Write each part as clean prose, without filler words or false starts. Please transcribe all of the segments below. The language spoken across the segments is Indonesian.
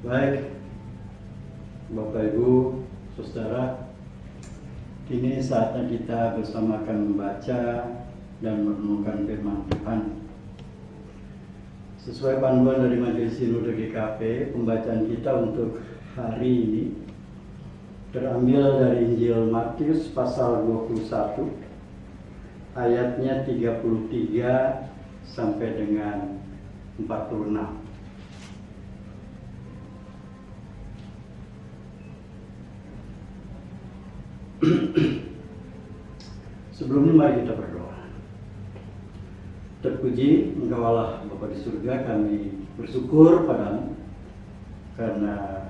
Baik, Bapak Ibu, Saudara, kini saatnya kita bersama akan membaca dan merenungkan firman Tuhan. Sesuai panduan dari Majelis Sinode GKP, pembacaan kita untuk hari ini terambil dari Injil Matius pasal 21, ayatnya 33 sampai dengan 46. Sebelumnya mari kita berdoa. Terpuji Engkau Allah Bapa di surga, kami bersyukur padamu karena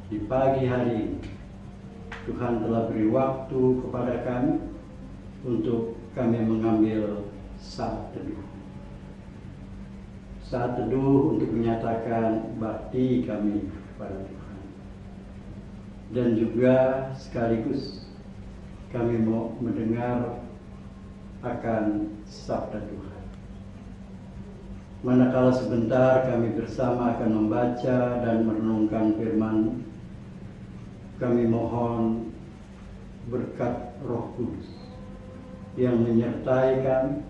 di pagi hari ini Tuhan telah beri waktu kepada kami untuk kami mengambil saat teduh. Saat teduh untuk menyatakan bakti kami kepada Tuhan. Dan juga sekaligus kami mau mendengar akan sabda Tuhan. Manakala sebentar kami bersama akan membaca dan merenungkan firman, kami mohon berkat Roh Kudus yang menyertai kami,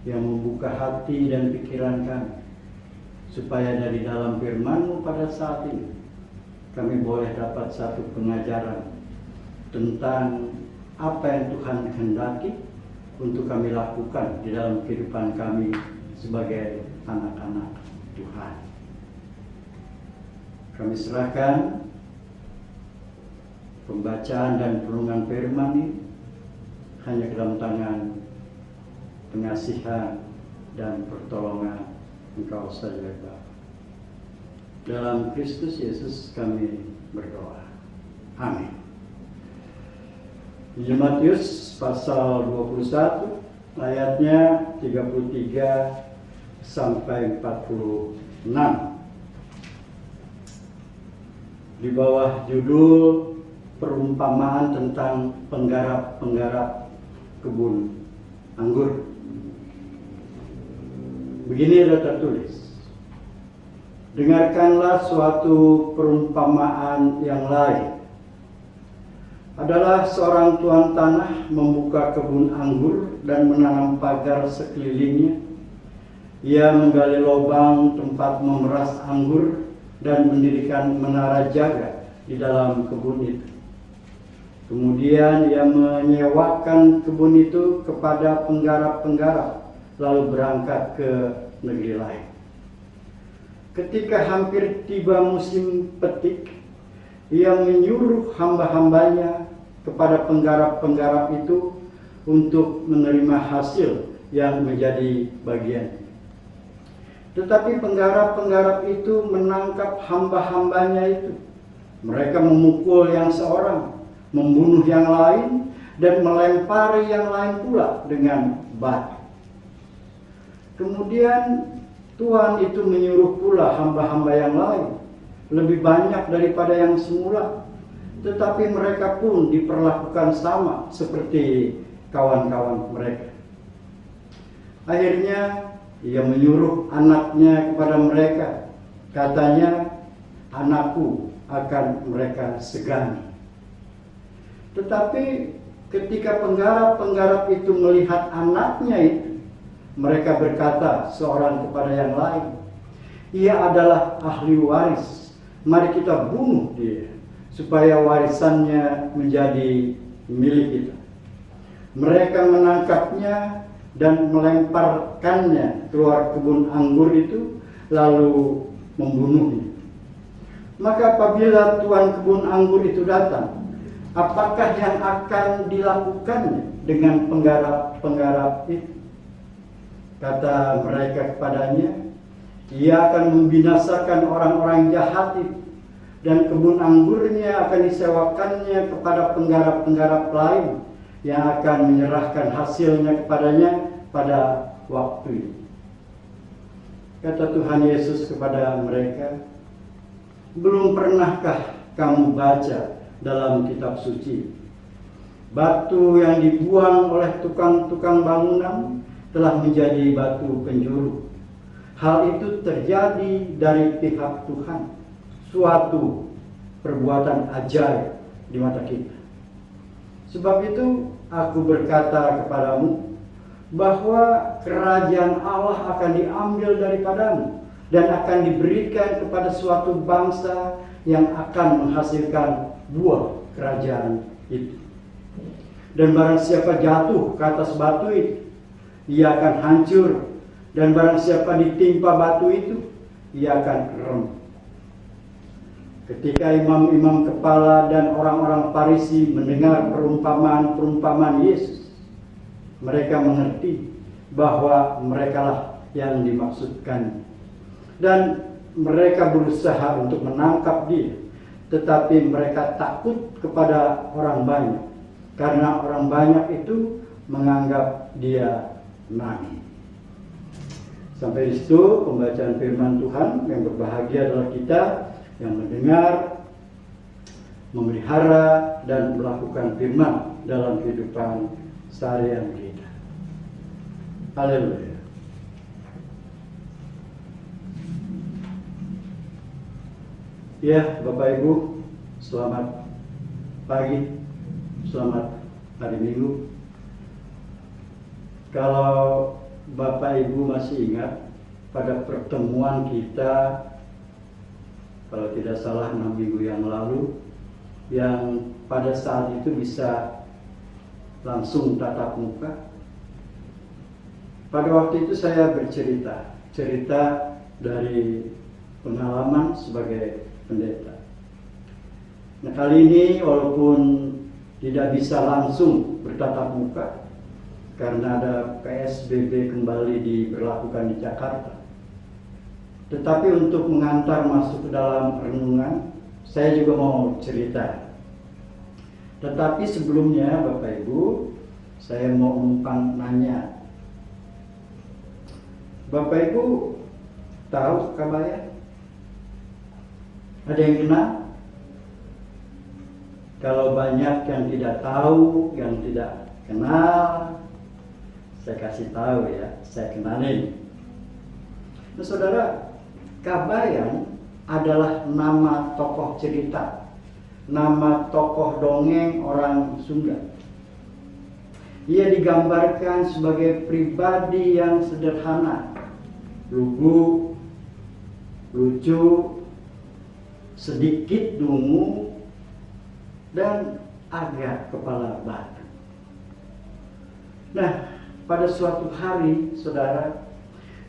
yang membuka hati dan pikiran kami, supaya dari dalam firman-Mu pada saat ini kami boleh dapat satu pengajaran tentang apa yang Tuhan kehendaki untuk kami lakukan di dalam kehidupan kami sebagai anak-anak Tuhan. Kami serahkan pembacaan dan perenungan firman ini hanya ke dalam tangan pengasihan dan pertolongan Engkau saja, Bapa. Dalam Kristus Yesus kami berdoa. Amin. Injil Matius pasal 21 ayatnya 33 sampai 46. Di bawah judul perumpamaan tentang penggarap-penggarap kebun anggur. Begini ada tertulis: dengarkanlah suatu perumpamaan yang lain. Adalah seorang tuan tanah membuka kebun anggur dan menanam pagar sekelilingnya. Ia menggali lubang tempat memeras anggur dan mendirikan menara jaga di dalam kebun itu. Kemudian ia menyewakan kebun itu kepada penggarap-penggarap, lalu berangkat ke negeri lain. Ketika hampir tiba musim petik, ia menyuruh hamba-hambanya kepada penggarap-penggarap itu untuk menerima hasil yang menjadi bagian. Tetapi penggarap-penggarap itu menangkap hamba-hambanya itu. Mereka memukul yang seorang, membunuh yang lain, dan melempari yang lain pula dengan batu. Kemudian Tuhan itu menyuruh pula hamba-hamba yang lain, lebih banyak daripada yang semula, tetapi mereka pun diperlakukan sama seperti kawan-kawan mereka. Akhirnya ia menyuruh anaknya kepada mereka. Katanya, anakku akan mereka segani. Tetapi ketika penggarap-penggarap itu melihat anaknya itu, mereka berkata seorang kepada yang lain, ia adalah ahli waris. Mari kita bunuh dia, supaya warisannya menjadi milik kita. Mereka menangkapnya dan melemparkannya keluar kebun anggur itu, lalu membunuhnya. Maka apabila tuan kebun anggur itu datang, apakah yang akan dilakukannya dengan penggarap-penggarap itu? Kata mereka kepadanya, ia akan membinasakan orang-orang jahat itu, dan kebun anggurnya akan disewakannya kepada penggarap-penggarap lain yang akan menyerahkan hasilnya kepadanya pada waktu itu. Kata Tuhan Yesus kepada mereka, belum pernahkah kamu baca dalam kitab suci, batu yang dibuang oleh tukang-tukang bangunan telah menjadi batu penjuru. Hal itu terjadi dari pihak Tuhan suatu perbuatan ajaib di mata kita. Sebab itu aku berkata kepadamu bahwa kerajaan Allah akan diambil daripadamu dan akan diberikan kepada suatu bangsa yang akan menghasilkan buah kerajaan itu. Dan barang siapa jatuh ke atas batu itu, ia akan hancur. Dan barang siapa ditimpa batu itu, ia akan remuk. Ketika imam-imam kepala dan orang-orang Farisi mendengar perumpamaan-perumpamaan Yesus, mereka mengerti bahwa merekalah yang dimaksudkan. Dan mereka berusaha untuk menangkap dia, tetapi mereka takut kepada orang banyak, karena orang banyak itu menganggap dia nabi. Sampai di situ pembacaan firman Tuhan. Yang berbahagia adalah kita yang mendengar, memelihara, dan melakukan firman dalam kehidupan sehari-hari kita. Haleluya. Ya, Bapak Ibu, selamat pagi, selamat hari Minggu. Kalau Bapak Ibu masih ingat pada pertemuan kita, kalau tidak salah 6 minggu yang lalu, yang pada saat itu bisa langsung tatap muka. Pada waktu itu saya cerita dari pengalaman sebagai pendeta. Nah, kali ini walaupun tidak bisa langsung bertatap muka karena ada PSBB kembali diberlakukan di Jakarta, tetapi untuk mengantar masuk ke dalam renungan, saya juga mau cerita. Tetapi sebelumnya Bapak Ibu, saya mau numpang nanya. Bapak Ibu tahu Kabaya? Ada yang kenal? Kalau banyak yang tidak tahu, yang tidak kenal, saya kasih tahu ya, saya kenalin. Nah, saudara, Kabayan adalah nama tokoh cerita, nama tokoh dongeng orang Sunda. Ia digambarkan sebagai pribadi yang sederhana, lugu, lucu, sedikit dungu, dan agak kepala batu. Nah, pada suatu hari, saudara,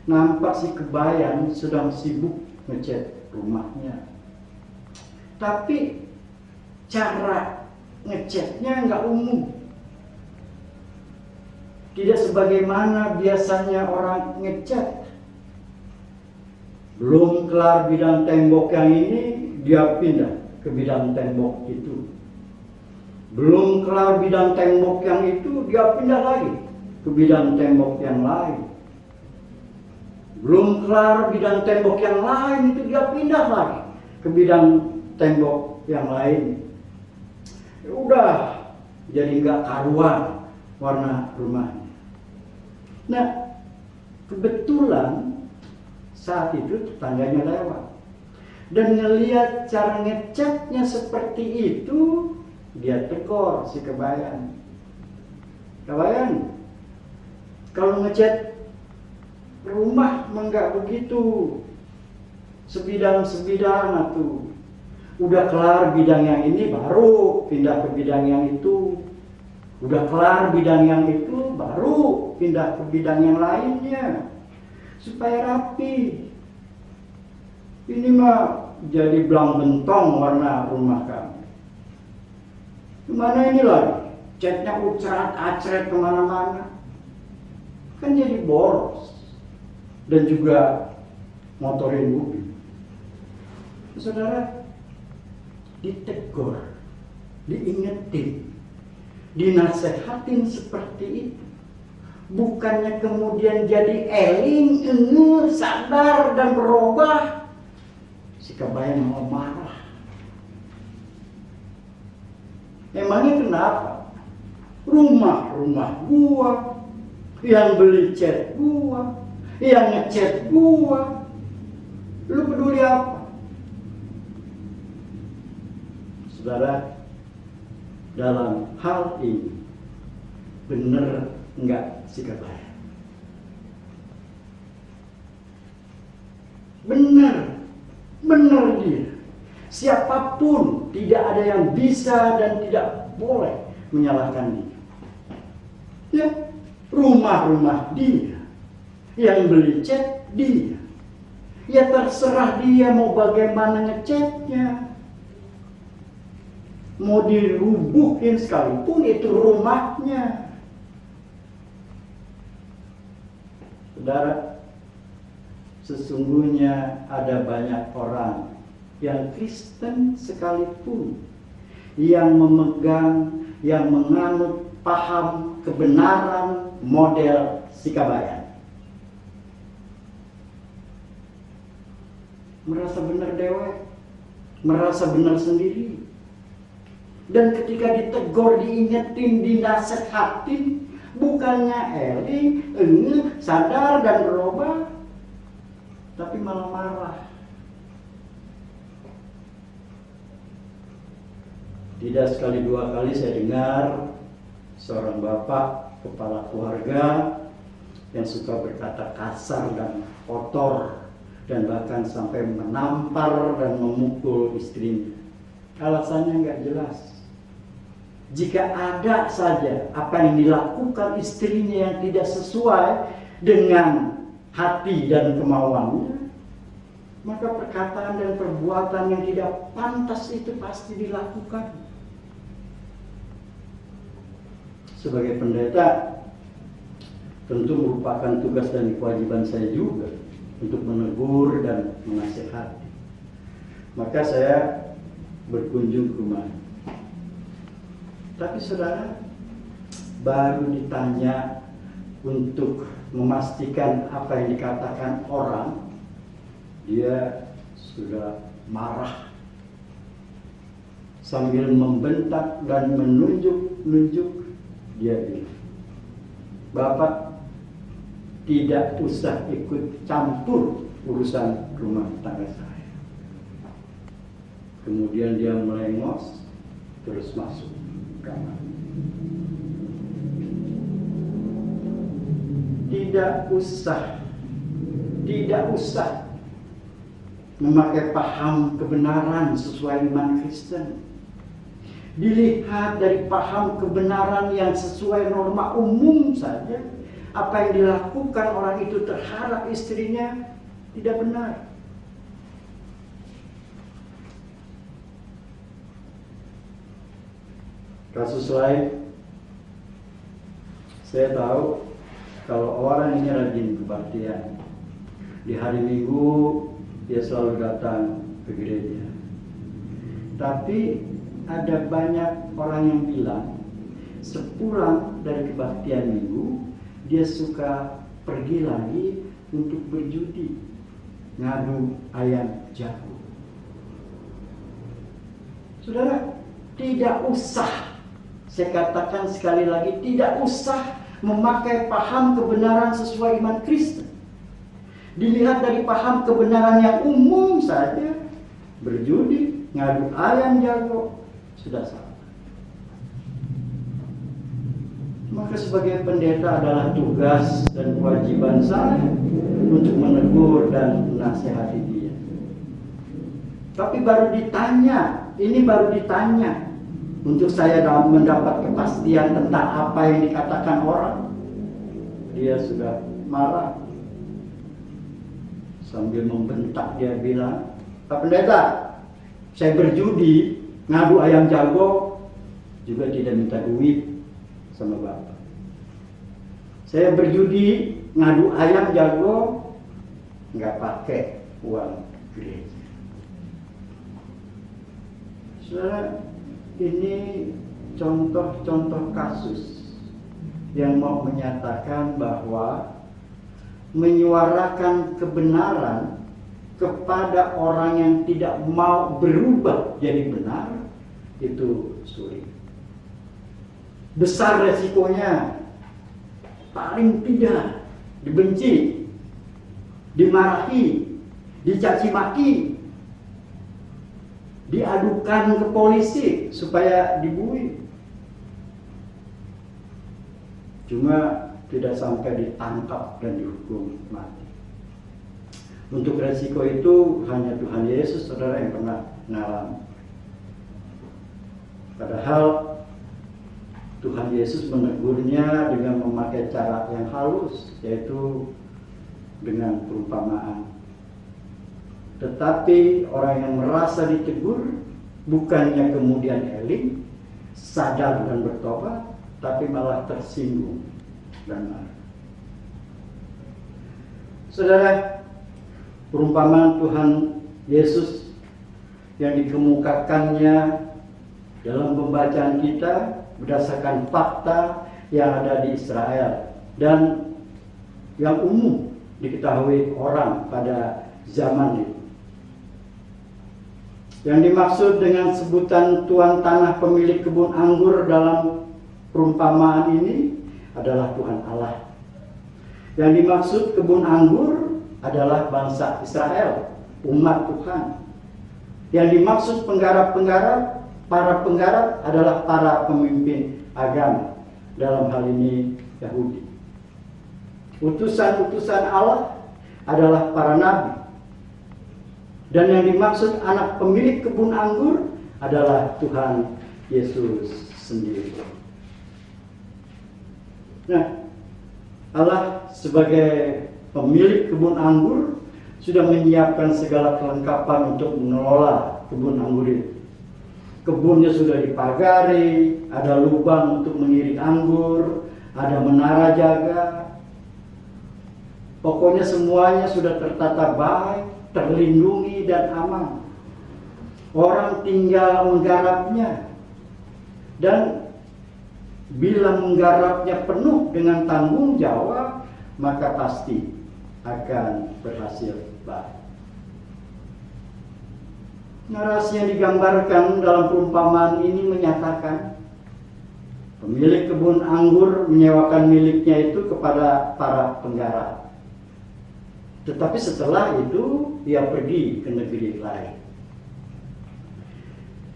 nampak si Kabayan sedang sibuk ngecat rumahnya. Tapi cara ngecatnya nggak umum. Tidak sebagaimana biasanya orang ngecat. Belum kelar bidang tembok yang ini, dia pindah ke bidang tembok itu. Belum kelar bidang tembok yang itu, dia pindah lagi ke bidang tembok yang lain. Belum kelar bidang tembok yang lain itu, dia pindah lagi ke bidang tembok yang lain. Udah jadi nggak karuan warna rumahnya. Nah, kebetulan saat itu tetangganya lewat dan ngelihat cara ngecatnya seperti itu, dia tegur si Kabayan. Kabayan, kalau ngecat rumah enggak begitu sebidang-sebidang atuh. Udah kelar bidang yang ini baru pindah ke bidang yang itu. Udah kelar bidang yang itu baru pindah ke bidang yang lainnya. Supaya rapi. Ini mah jadi belang bentong warna rumah kami. Gimana ini lagi? Catnya ucrat-acret kemana-mana. Kan jadi boros. Dan juga motorin mobil. Saudara, ditegur, diingetin, dinasehatin seperti itu. Bukannya kemudian jadi eling, sadar dan berubah. Si Kabayan mau marah. Emangnya kenapa? Rumah gua, yang beli cat gua, yang ngecat gua. Lu peduli apa? Saudara, dalam hal ini benar enggak sikap saya? Benar dia. Siapapun tidak ada yang bisa dan tidak boleh menyalahkan dia. Ya, rumah dia, yang beli cat dia. Ya terserah dia mau bagaimana ngecatnya. Mau dirubuhin sekalipun itu rumahnya. Saudara, sesungguhnya ada banyak orang yang Kristen sekalipun yang memegang, yang menganut paham kebenaran model Sikabayan. Merasa benar dewek, merasa benar sendiri. Dan ketika ditegur, diingetin, dinasehatin, bukannya eling, sadar dan berubah, tapi malah marah. Tidak sekali dua kali saya dengar seorang bapak kepala keluarga yang suka berkata kasar dan kotor, dan bahkan sampai menampar dan memukul istrinya. Alasannya nggak jelas. Jika ada saja apa yang dilakukan istrinya yang tidak sesuai dengan hati dan kemauannya, maka perkataan dan perbuatan yang tidak pantas itu pasti dilakukan. Sebagai pendeta, tentu merupakan tugas dan kewajiban saya juga untuk menegur dan menasihati. Maka saya berkunjung ke rumah. Tapi saudara, baru ditanya untuk memastikan apa yang dikatakan orang, dia sudah marah sambil membentak dan menunjuk-nunjuk. Dia bilang, "Bapak tidak usah ikut campur urusan rumah tangga saya." Kemudian dia melengos, terus masuk kamar. Tidak usah memakai paham kebenaran sesuai iman Kristen. Dilihat dari paham kebenaran yang sesuai norma umum saja, apa yang dilakukan orang itu terhadap istrinya tidak benar. Kasus lain, saya tahu kalau orang ini rajin kebaktian, di hari Minggu dia selalu datang ke gereja. Tapi ada banyak orang yang bilang sepulang dari kebaktian Minggu dia suka pergi lagi untuk berjudi, ngadu ayam jago. Saudara, tidak usah, saya katakan sekali lagi, tidak usah memakai paham kebenaran sesuai iman Kristen. Dilihat dari paham kebenaran yang umum saja, berjudi, ngadu ayam jago, sudah salah. Maka sebagai pendeta adalah tugas dan kewajiban saya untuk menegur dan menasihati dia. Tapi baru ditanya, ini baru ditanya untuk saya mendapat kepastian tentang apa yang dikatakan orang. Dia sudah marah. Sambil membentak dia bilang, "Pak Pendeta, saya berjudi, ngadu ayam jago, juga tidak minta duit sama Bapak. Saya berjudi, ngadu ayam jago, nggak pakai uang gereja." Saudara, ini contoh-contoh kasus yang mau menyatakan bahwa menyuarakan kebenaran kepada orang yang tidak mau berubah jadi benar itu sulit. Besar resikonya, paling tidak dibenci, dimarahi, dicaci maki. diadukan ke polisi supaya dibunuh. Cuma tidak sampai ditangkap dan dihukum mati. Untuk resiko itu hanya Tuhan Yesus, saudara, yang pernah mengalami. Padahal Tuhan Yesus menegurnya dengan memakai cara yang halus, yaitu dengan perumpamaan. Tetapi orang yang merasa ditegur bukannya kemudian eling, sadar dan bertobat, tapi malah tersinggung dan marah. Saudara, perumpamaan Tuhan Yesus yang dikemukakannya dalam pembacaan kita berdasarkan fakta yang ada di Israel dan yang umum diketahui orang pada zaman itu. Yang dimaksud dengan sebutan tuan tanah pemilik kebun anggur dalam perumpamaan ini adalah Tuhan Allah. Yang dimaksud kebun anggur adalah bangsa Israel, umat Tuhan. Yang dimaksud penggarap-penggarap, para penggarap adalah para pemimpin agama, dalam hal ini Yahudi. Utusan-utusan Allah adalah para nabi. Dan yang dimaksud anak pemilik kebun anggur adalah Tuhan Yesus sendiri. Nah, Allah sebagai pemilik kebun anggur sudah menyiapkan segala kelengkapan untuk mengelola kebun anggur itu. Kebunnya sudah dipagari, ada lubang untuk mengirit anggur, ada menara jaga. Pokoknya semuanya sudah tertata baik, terlindungi dan aman. Orang tinggal menggarapnya. Dan bila menggarapnya penuh dengan tanggung jawab, maka pasti akan berhasil baik. Narasi yang digambarkan dalam perumpamaan ini menyatakan pemilik kebun anggur menyewakan miliknya itu kepada para penggarap. Tetapi setelah itu ia pergi ke negeri lain.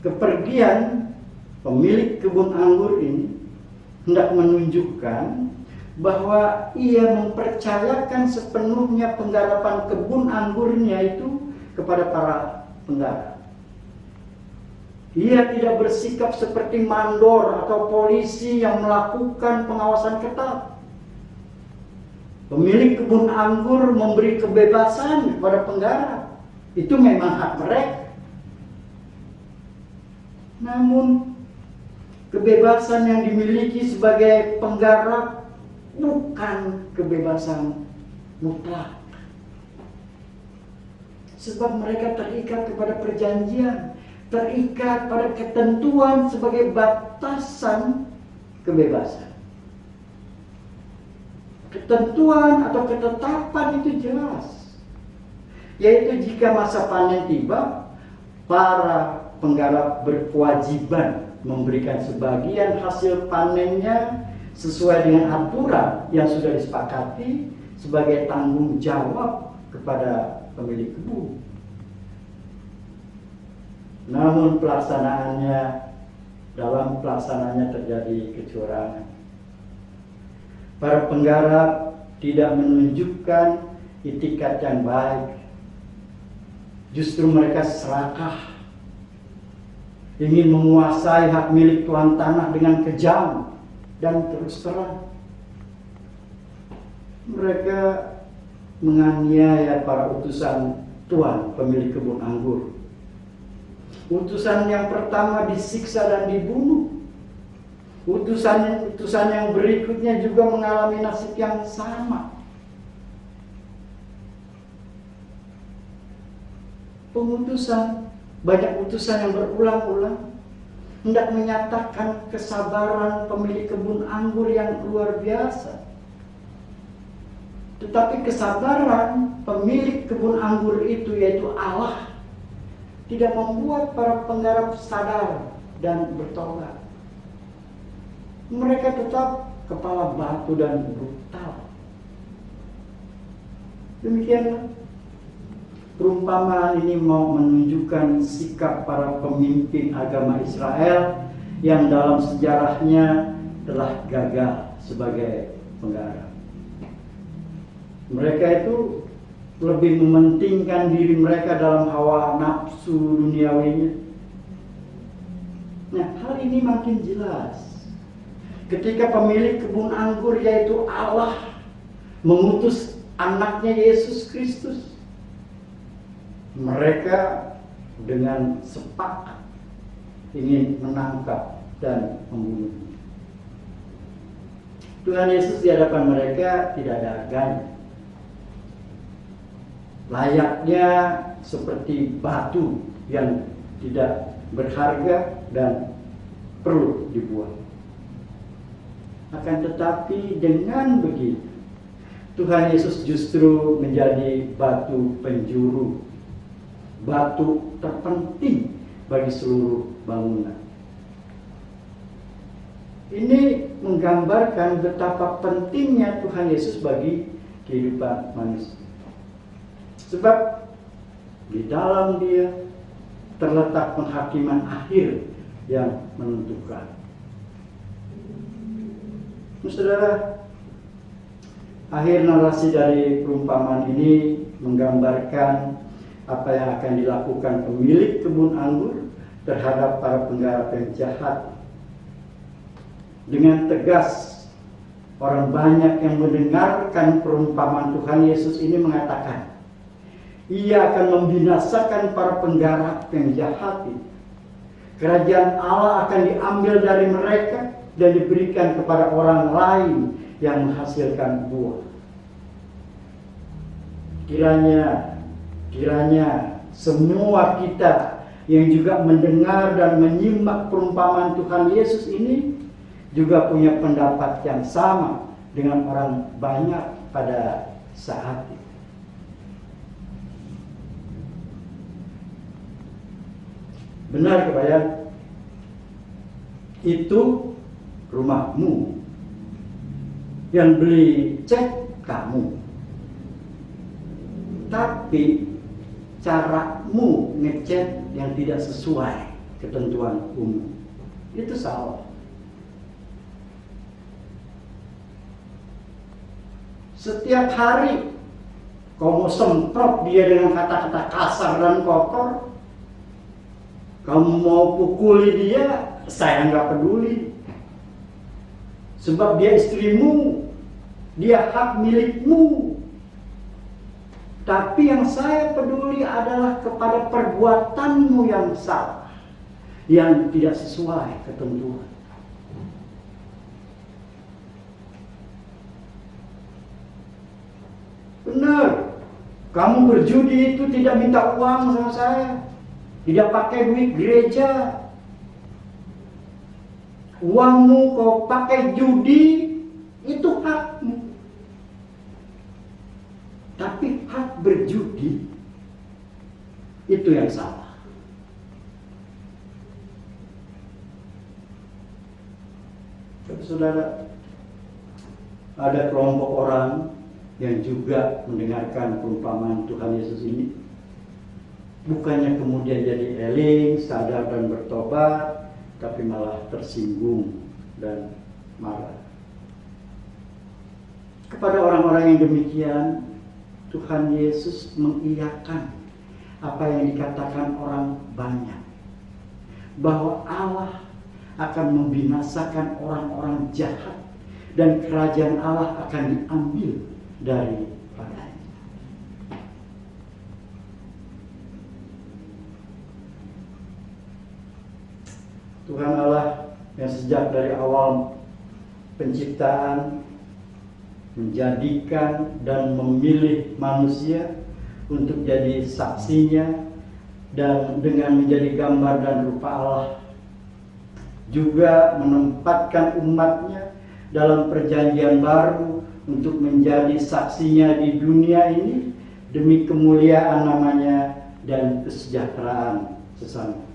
Kepergian pemilik kebun anggur ini hendak menunjukkan bahwa ia mempercayakan sepenuhnya penggarapan kebun anggurnya itu kepada para penggarap. Ia tidak bersikap seperti mandor atau polisi yang melakukan pengawasan ketat. Pemilik kebun anggur memberi kebebasan kepada penggarap. Itu memang hak mereka. Namun, kebebasan yang dimiliki sebagai penggarap bukan kebebasan mutlak. Sebab mereka terikat kepada perjanjian, terikat pada ketentuan sebagai batasan kebebasan. Ketentuan atau ketetapan itu jelas, yaitu jika masa panen tiba, para penggarap berkewajiban memberikan sebagian hasil panennya sesuai dengan aturan yang sudah disepakati sebagai tanggung jawab kepada pemilik kebun. Namun dalam pelaksanaannya terjadi kecurangan. Para penggarap tidak menunjukkan itikat yang baik. Justru mereka serakah, ingin menguasai hak milik tuan tanah dengan kejam dan terus terang. Mereka menganiaya para utusan tuan pemilik kebun anggur. Utusan yang pertama disiksa dan dibunuh. Utusan yang berikutnya juga mengalami nasib yang sama. Banyak utusan yang berulang-ulang hendak menyatakan kesabaran pemilik kebun anggur yang luar biasa. Tetapi kesabaran pemilik kebun anggur itu, yaitu Allah, tidak membuat para penggarap sadar dan bertobat. Mereka tetap kepala batu dan brutal. Demikianlah Perumpamaan ini mau menunjukkan sikap para pemimpin agama Israel yang dalam sejarahnya telah gagal sebagai penggarap. Mereka itu lebih mementingkan diri mereka dalam hawa nafsu duniawinya. Nah, hal ini makin jelas ketika pemilik kebun anggur, yaitu Allah, mengutus anaknya Yesus Kristus. Mereka dengan sepakat ingin menangkap dan membunuhnya. Tuhan Yesus di hadapan mereka tidak ada harganya. Layaknya seperti batu yang tidak berharga dan perlu dibuang. Akan tetapi dengan begitu, Tuhan Yesus justru menjadi batu penjuru, batu terpenting bagi seluruh bangunan. Ini menggambarkan betapa pentingnya Tuhan Yesus bagi kehidupan manusia. Sebab di dalam Dia terletak penghakiman akhir yang menentukan. Saudara, akhir narasi dari perumpamaan ini menggambarkan apa yang akan dilakukan pemilik kebun anggur terhadap para penggarap yang jahat. Dengan tegas, orang banyak yang mendengarkan perumpamaan Tuhan Yesus ini mengatakan, Ia akan membinasakan para penggarap yang jahat itu. Kerajaan Allah akan diambil dari mereka dan diberikan kepada orang lain yang menghasilkan buah. Kiranya semua kita yang juga mendengar dan menyimak perumpamaan Tuhan Yesus ini juga punya pendapat yang sama dengan orang banyak pada saat itu. Benar kebayang? Itu rumahmu, yang beli cek kamu, tapi caramu ngecat yang tidak sesuai ketentuan umum itu salah. Setiap hari kau mau semprot dia dengan kata-kata kasar dan kotor, kamu mau pukuli dia, saya nggak peduli. Sebab dia istrimu, dia hak milikmu. Tapi yang saya peduli adalah kepada perbuatanmu yang salah, yang tidak sesuai ketentuan. Benar, kamu berjudi itu tidak minta uang sama saya, tidak pakai duit gereja. Uangmu kau pakai judi, itu hakmu. Tapi hak berjudi itu yang salah. Saudara, ada kelompok orang yang juga mendengarkan perumpamaan Tuhan Yesus ini. Bukannya kemudian jadi eling, sadar dan bertobat, tapi malah tersinggung dan marah. Kepada orang-orang yang demikian, Tuhan Yesus mengiyakan apa yang dikatakan orang banyak, bahwa Allah akan membinasakan orang-orang jahat dan kerajaan Allah akan diambil daripadanya. Tuhan Allah yang sejak dari awal penciptaan menjadikan dan memilih manusia untuk jadi saksinya, dan dengan menjadi gambar dan rupa Allah juga menempatkan umatnya dalam perjanjian baru untuk menjadi saksinya di dunia ini demi kemuliaan namanya dan kesejahteraan sesama.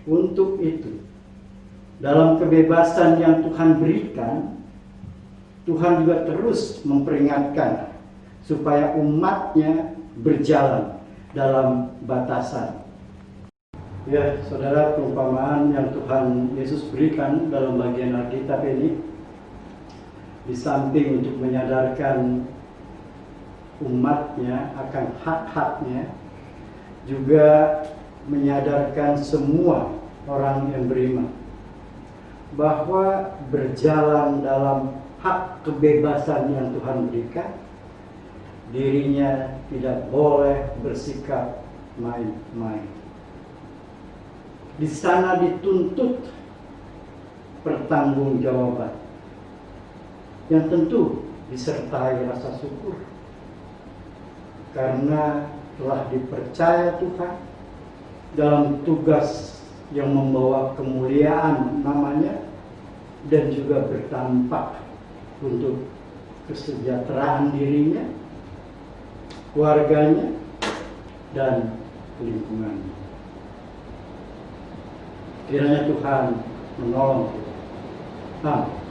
Untuk itu, dalam kebebasan yang Tuhan berikan, Tuhan juga terus memperingatkan supaya umatnya berjalan dalam batasan. Ya, saudara, perumpamaan yang Tuhan Yesus berikan dalam bagian Alkitab ini, di samping untuk menyadarkan umatnya akan hak-haknya, juga menyadarkan semua orang yang beriman bahwa berjalan dalam hak kebebasan yang Tuhan berikan, dirinya tidak boleh bersikap main-main. Di sana dituntut pertanggungjawaban yang tentu disertai rasa syukur karena telah dipercaya Tuhan dalam tugas yang membawa kemuliaan namanya dan juga berdampak untuk kesejahteraan dirinya, keluarganya, dan lingkungannya. Kiranya Tuhan menolong kita. Amin.